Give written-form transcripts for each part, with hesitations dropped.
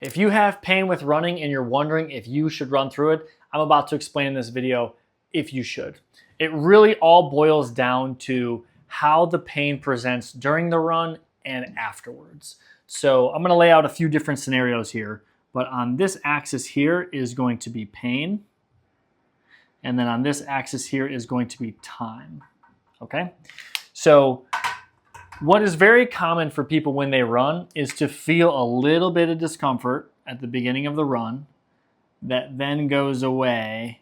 If you have pain with running and you're wondering if you should run through it, I'm about to explain in this video if you should. It really all boils down to how the pain presents during the run and afterwards. So I'm going to lay out a few different scenarios here, but on this axis here is going to be pain, and then on this axis here is going to be time. Okay? So what is very common for people when they run is to feel a little bit of discomfort at the beginning of the run that then goes away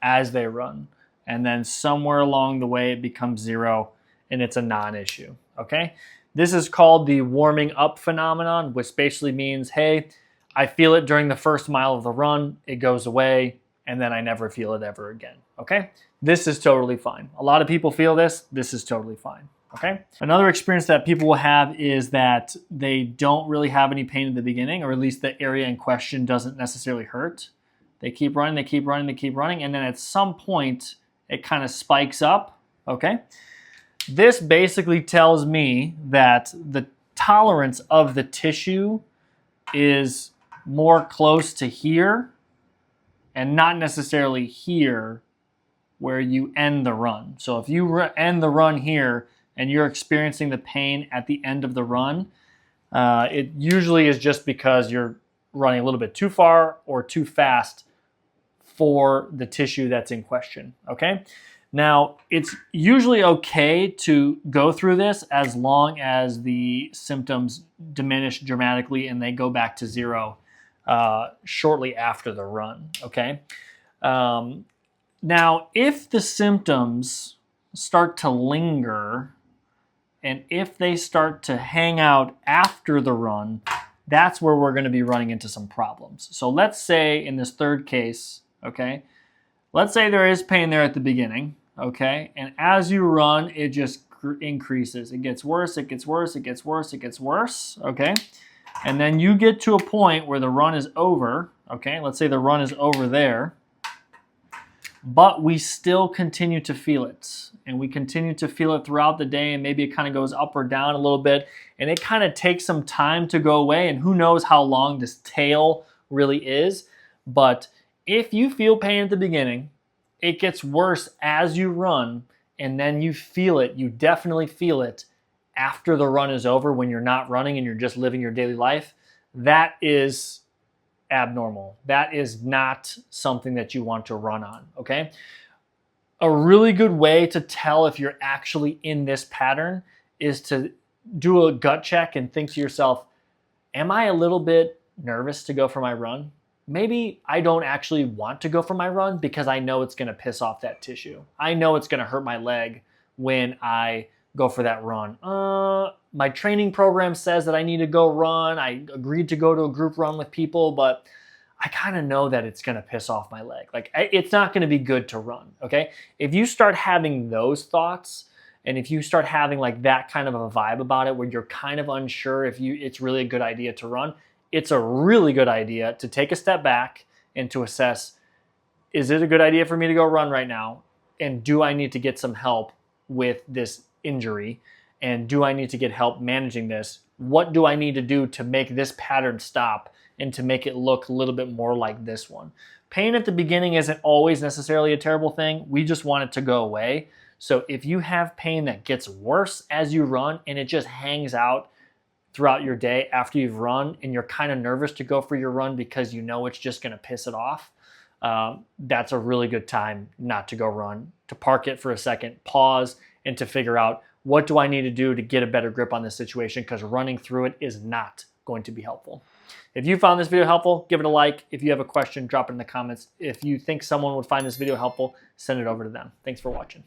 as they run. And then somewhere along the way it becomes zero and it's a non-issue. Okay? This is called the warming up phenomenon, which basically means, hey, I feel it during the first mile of the run, it goes away, and then I never feel it ever again. Okay? This is totally fine. A lot of people feel this. This is totally fine. Okay. Another experience that people will have is that they don't really have any pain at the beginning, or at least the area in question doesn't necessarily hurt. They keep running, they keep running, they keep running, and then at some point it kind of spikes up. Okay. This basically tells me that the tolerance of the tissue is more close to here and not necessarily here where you end the run. So if you end the run here, and you're experiencing the pain at the end of the run, it usually is just because you're running a little bit too far or too fast for the tissue that's in question, okay? Now, it's usually okay to go through this as long as the symptoms diminish dramatically and they go back to zero shortly after the run, okay? Now, if the symptoms start to linger, and if they start to hang out after the run, that's where we're going to be running into some problems. So let's say in this third case, okay, let's say there is pain there at the beginning, okay, and as you run, it just increases. It gets worse, it gets worse, it gets worse, it gets worse, okay, and then you get to a point where the run is over, okay, let's say the run is over there, but we still continue to feel it. And we continue to feel it throughout the day, and maybe it kind of goes up or down a little bit, and it kind of takes some time to go away, and who knows how long this tail really is. But if you feel pain at the beginning, it gets worse as you run, and then you feel it, you definitely feel it after the run is over when you're not running and you're just living your daily life, that is abnormal. That is not something that you want to run on, okay? A really good way to tell if you're actually in this pattern is to do a gut check and think to yourself, am I a little bit nervous to go for my run? Maybe I don't actually want to go for my run because I know it's going to piss off that tissue. I know it's going to hurt my leg when I go for that run. My training program says that I need to go run. I agreed to go to a group run with people, but I kind of know that it's going to piss off my leg. Like, it's not going to be good to run, okay? If you start having those thoughts, and if you start having like that kind of a vibe about it where you're kind of unsure if it's really a good idea to run, it's a really good idea to take a step back and to assess, is it a good idea for me to go run right now? And do I need to get some help with this injury? And do I need to get help managing this? What do I need to do to make this pattern stop and to make it look a little bit more like this one? Pain at the beginning isn't always necessarily a terrible thing. We just want it to go away. So if you have pain that gets worse as you run and it just hangs out throughout your day after you've run and you're kind of nervous to go for your run because you know it's just going to piss it off, that's a really good time not to go run, to park it for a second, pause, and to figure out, what do I need to do to get a better grip on this situation, because running through it is not going to be helpful. If you found this video helpful, give it a like. If you have a question, drop it in the comments. If you think someone would find this video helpful, send it over to them. Thanks for watching.